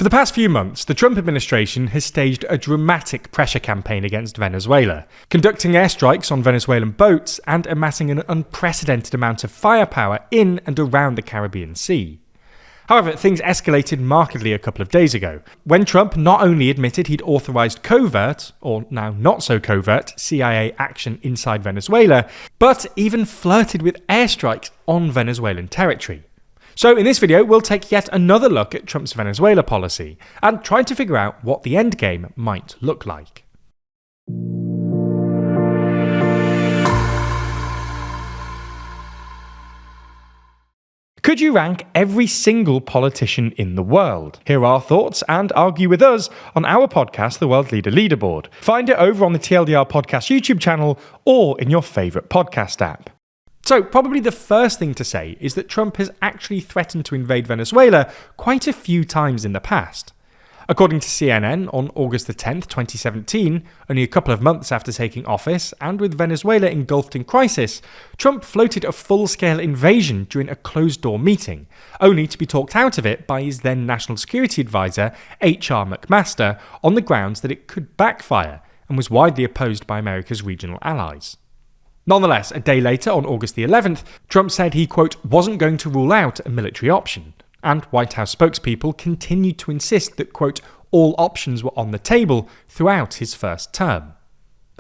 For the past few months, the Trump administration has staged a dramatic pressure campaign against Venezuela, conducting airstrikes on Venezuelan boats and amassing an unprecedented amount of firepower in and around the Caribbean Sea. However, things escalated markedly a couple of days ago, when Trump not only admitted he'd authorised covert, or now not so covert, CIA action inside Venezuela, but even flirted with airstrikes on Venezuelan territory. So in this video, we'll take yet another look at Trump's Venezuela policy and try to figure out what the endgame might look like. Could you rank every single politician in the world? Here are our thoughts and argue with us on our podcast, The World Leader Leaderboard. Find it over on the TLDR Podcast YouTube channel or in your favourite podcast app. So, probably the first thing to say is that Trump has actually threatened to invade Venezuela quite a few times in the past. According to CNN, on August the 10th, 2017, only a couple of months after taking office, and with Venezuela engulfed in crisis, Trump floated a full-scale invasion during a closed-door meeting, only to be talked out of it by his then National Security Advisor, H.R. McMaster, on the grounds that it could backfire, and was widely opposed by America's regional allies. Nonetheless, a day later, on August the 11th, Trump said he, quote, wasn't going to rule out a military option, and White House spokespeople continued to insist that, quote, all options were on the table throughout his first term.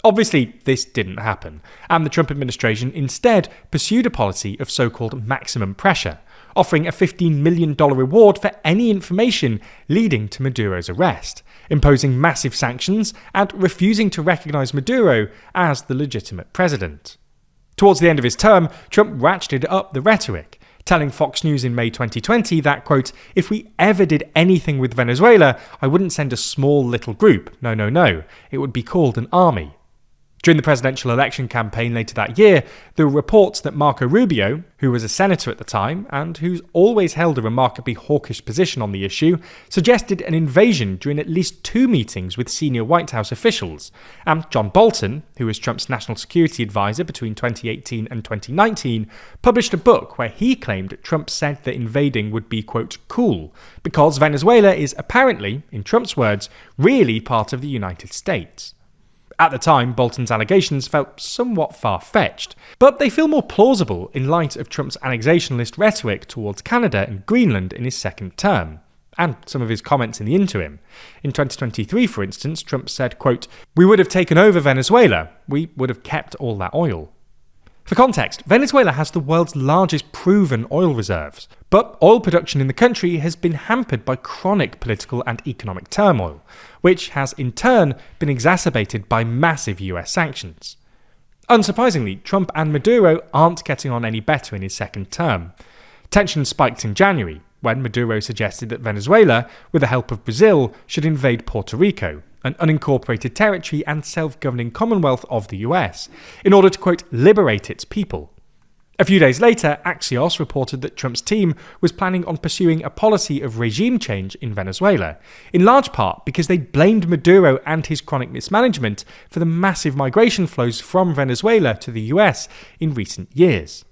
Obviously, this didn't happen, and the Trump administration instead pursued a policy of so-called maximum pressure, offering a $15 million reward for any information leading to Maduro's arrest, imposing massive sanctions, and refusing to recognise Maduro as the legitimate president. Towards the end of his term, Trump ratcheted up the rhetoric, telling Fox News in May 2020 that, quote, if we ever did anything with Venezuela, I wouldn't send a small little group. No. It would be called an army. During the presidential election campaign later that year, there were reports that Marco Rubio, who was a senator at the time and who's always held a remarkably hawkish position on the issue, suggested an invasion during at least 2 meetings with senior White House officials. And John Bolton, who was Trump's national security advisor between 2018 and 2019, published a book where he claimed that Trump said that invading would be, quote, cool, because Venezuela is apparently, in Trump's words, really part of the United States. At the time, Bolton's allegations felt somewhat far-fetched, but they feel more plausible in light of Trump's annexationalist rhetoric towards Canada and Greenland in his second term, and some of his comments in the interim. In 2023, for instance, Trump said, quote, we would have taken over Venezuela, we would have kept all that oil. For context, Venezuela has the world's largest proven oil reserves, but oil production in the country has been hampered by chronic political and economic turmoil, which has in turn been exacerbated by massive US sanctions. Unsurprisingly, Trump and Maduro aren't getting on any better in his second term. Tensions spiked in January, when Maduro suggested that Venezuela, with the help of Brazil, should invade Puerto Rico, an unincorporated territory and self-governing commonwealth of the US, in order to, quote, liberate its people. A few days later, Axios reported that Trump's team was planning on pursuing a policy of regime change in Venezuela, in large part because they blamed Maduro and his chronic mismanagement for the massive migration flows from Venezuela to the US in recent years.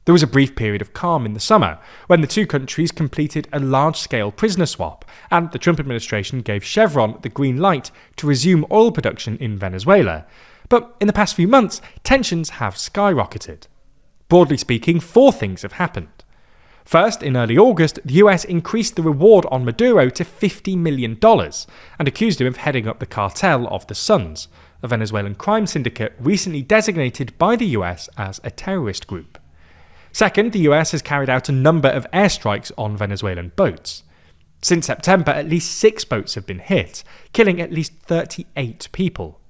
There was a brief period of calm in the summer, when the two countries completed a large-scale prisoner swap, and the Trump administration gave Chevron the green light to resume oil production in Venezuela. But in the past few months, tensions have skyrocketed. Broadly speaking, 4 things have happened. First, in early August, the US increased the reward on Maduro to $50 million, and accused him of heading up the cartel of the Suns, a Venezuelan crime syndicate recently designated by the US as a terrorist group. Second, the US has carried out a number of airstrikes on Venezuelan boats. Since September, at least 6 boats have been hit, killing at least 38 people.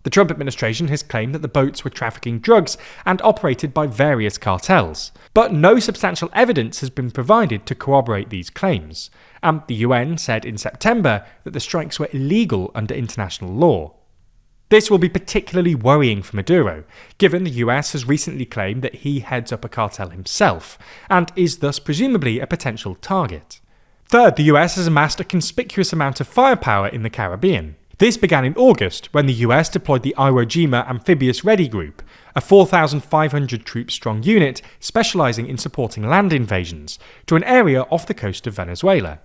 The Trump administration has claimed that the boats were trafficking drugs and operated by various cartels, but no substantial evidence has been provided to corroborate these claims, and the UN said in September that the strikes were illegal under international law. This will be particularly worrying for Maduro, given the US has recently claimed that he heads up a cartel himself, and is thus presumably a potential target. Third, the US has amassed a conspicuous amount of firepower in the Caribbean. This began in August, when the US deployed the Iwo Jima Amphibious Ready Group, a 4,500 troop strong unit specialising in supporting land invasions, to an area off the coast of Venezuela.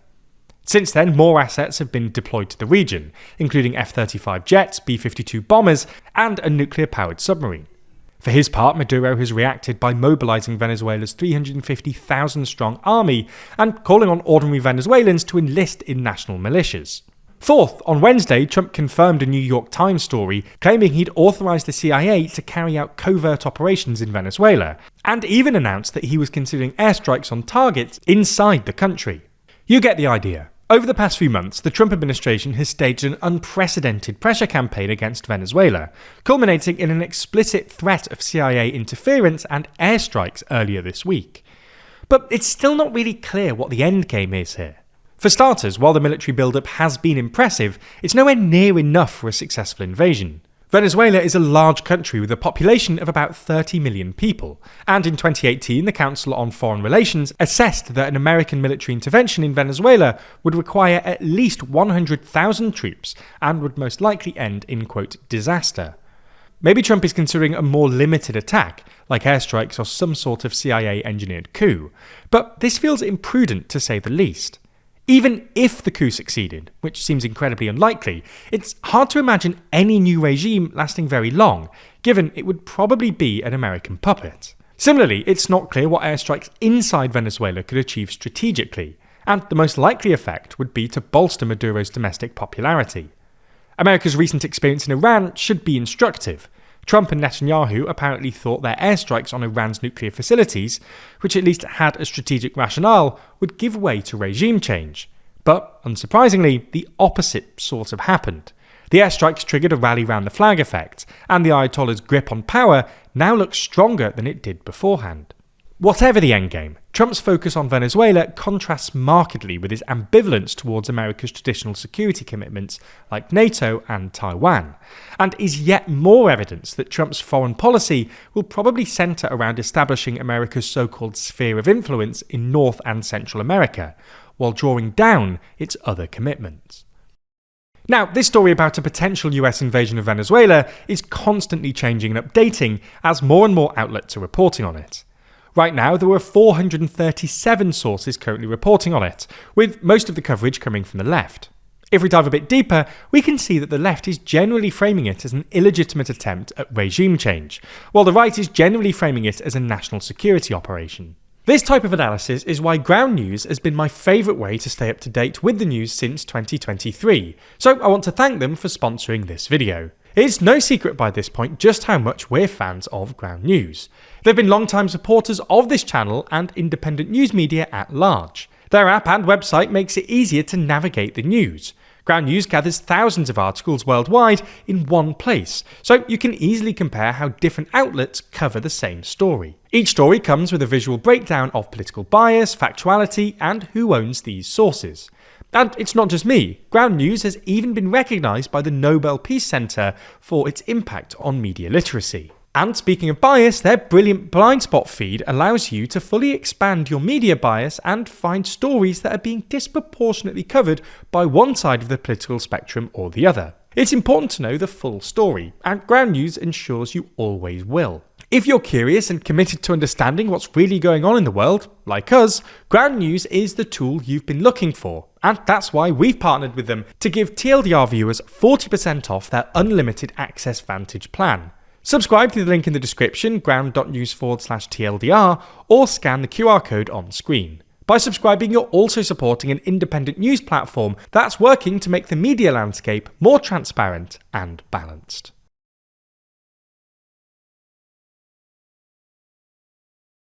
Since then, more assets have been deployed to the region, including F-35 jets, B-52 bombers, and a nuclear-powered submarine. For his part, Maduro has reacted by mobilizing Venezuela's 350,000-strong army and calling on ordinary Venezuelans to enlist in national militias. Fourth, on Wednesday, Trump confirmed a New York Times story claiming he'd authorized the CIA to carry out covert operations in Venezuela, and even announced that he was considering airstrikes on targets inside the country. You get the idea. Over the past few months, the Trump administration has staged an unprecedented pressure campaign against Venezuela, culminating in an explicit threat of CIA interference and airstrikes earlier this week. But it's still not really clear what the endgame is here. For starters, while the military build-up has been impressive, it's nowhere near enough for a successful invasion. Venezuela is a large country with a population of about 30 million people, and in 2018 the Council on Foreign Relations assessed that an American military intervention in Venezuela would require at least 100,000 troops and would most likely end in, quote, disaster. Maybe Trump is considering a more limited attack, like airstrikes or some sort of CIA-engineered coup, but this feels imprudent to say the least. Even if the coup succeeded, which seems incredibly unlikely, it's hard to imagine any new regime lasting very long, given it would probably be an American puppet. Similarly, it's not clear what airstrikes inside Venezuela could achieve strategically, and the most likely effect would be to bolster Maduro's domestic popularity. America's recent experience in Iran should be instructive. Trump and Netanyahu apparently thought their airstrikes on Iran's nuclear facilities, which at least had a strategic rationale, would give way to regime change. But, unsurprisingly, the opposite sort of happened. The airstrikes triggered a rally round the flag effect, and the Ayatollah's grip on power now looks stronger than it did beforehand. Whatever the endgame, Trump's focus on Venezuela contrasts markedly with his ambivalence towards America's traditional security commitments like NATO and Taiwan, and is yet more evidence that Trump's foreign policy will probably centre around establishing America's so-called sphere of influence in North and Central America, while drawing down its other commitments. Now, this story about a potential US invasion of Venezuela is constantly changing and updating as more and more outlets are reporting on it. Right now, there are 437 sources currently reporting on it, with most of the coverage coming from the left. If we dive a bit deeper, we can see that the left is generally framing it as an illegitimate attempt at regime change, while the right is generally framing it as a national security operation. This type of analysis is why Ground News has been my favourite way to stay up to date with the news since 2023, so I want to thank them for sponsoring this video. It's no secret by this point just how much we're fans of Ground News. They've been long-time supporters of this channel and independent news media at large. Their app and website makes it easier to navigate the news. Ground News gathers thousands of articles worldwide in one place, so you can easily compare how different outlets cover the same story. Each story comes with a visual breakdown of political bias, factuality, and who owns these sources. And it's not just me. Ground News has even been recognised by the Nobel Peace Centre for its impact on media literacy. And speaking of bias, their brilliant blind spot feed allows you to fully expand your media bias and find stories that are being disproportionately covered by one side of the political spectrum or the other. It's important to know the full story, and Ground News ensures you always will. If you're curious and committed to understanding what's really going on in the world, like us, Ground News is the tool you've been looking for, and that's why we've partnered with them to give TLDR viewers 40% off their unlimited access Vantage plan. Subscribe to the link in the description, ground.news/TLDR, or scan the QR code on screen. By subscribing, you're also supporting an independent news platform that's working to make the media landscape more transparent and balanced.